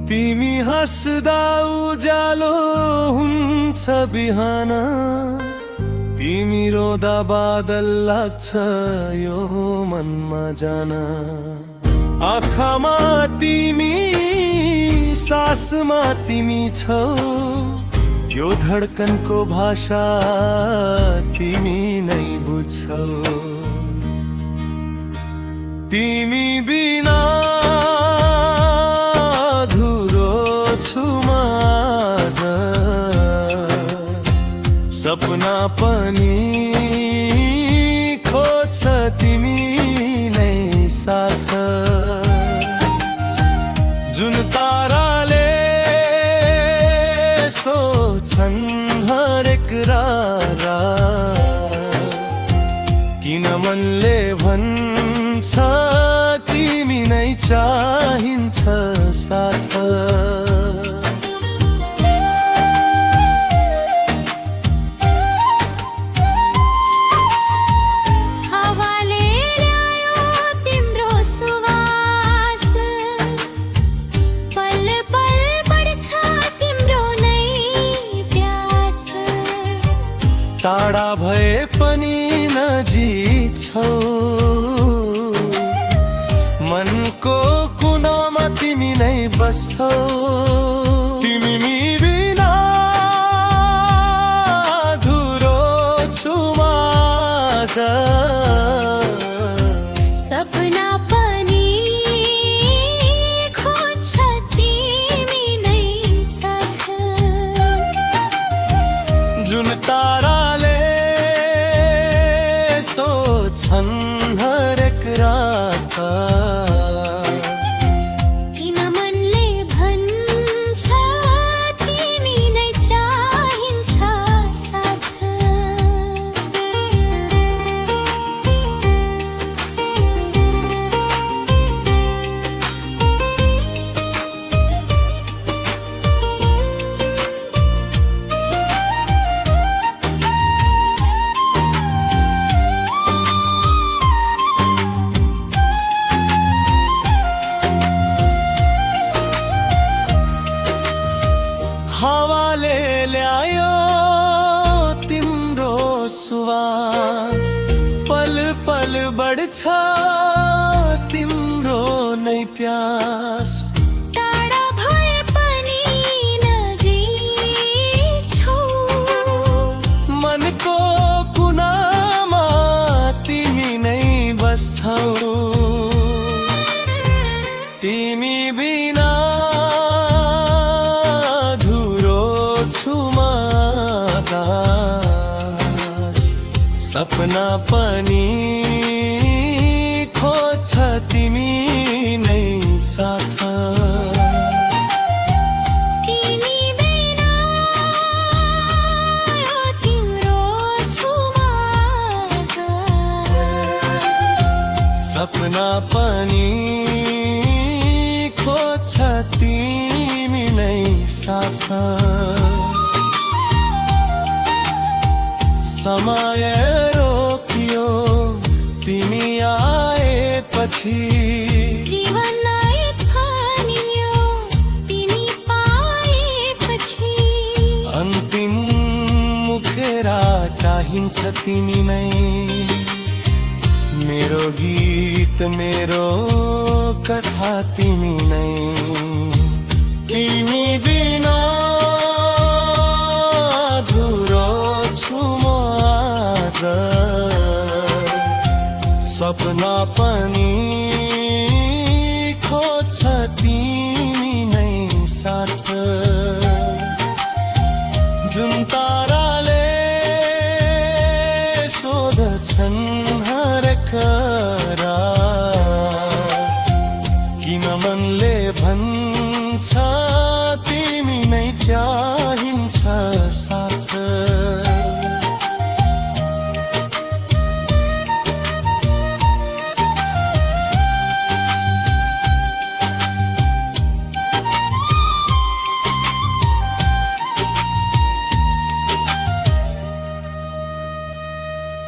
तिमी हस्दा उज्यालो हुन्छ बिहान, तिमी रोदा बादल लाग्छ यो मनमा जान। आँखामा तिमी, सासमा तिमी छौ, यो धडकनको भाषा तिमी नै बुझ्छौ। तिमी बिना अधुरो छु म आज, सपना पनि खोज्छ तिमी नै साथ। जुन ताराले सोच्छन् हरेक रात, किन मनले भन्छ तिमी नै चाहिन्छ साथ। हावाले ल्यायो तिम्रो सुवास, पल पल बढ्छ तिम्रो नै प्यास। टाढा भए पनि नजिक छौ, मनको कुनामा तिमी नै बस्छौ। तिमी बिना अधुरो छु म आज, सपना पनि खोज्छ तिमी नै साथ। जुन ताराले सोच्छन् हरेक रात, किन मनले भन्छ तिमी नै चाहिन्छ साथ। हावाले ल्यायो तिम्रो सुवास, पल पल बढ्छ तिम्रो नै प्यास। टाढा भए पनि नजिक छौ, मनको कुनामा तिमी नै बस्छौ। तिमी बिना सपना पनि खोज्छ तिमी नै साथ। तिमी बिना तिम्रो छु म आज, सपना पनि खोज्छ तिमी नै साथ। समय रोकियो तिमी आएपछि, जीवन थामियो तिमी पाएपछि। अन्तिम मुखेरा चाहिन्छ तिमी नै, मेरो गीत मेरो कथा तिमी नै। तिमी बिना अधुरो छु म आज, सपना पनि खोज्छ तिमी नै साथ। जुन ताराले सोध्छन् हरेक रात, किन मनले भन्छ तिमी नै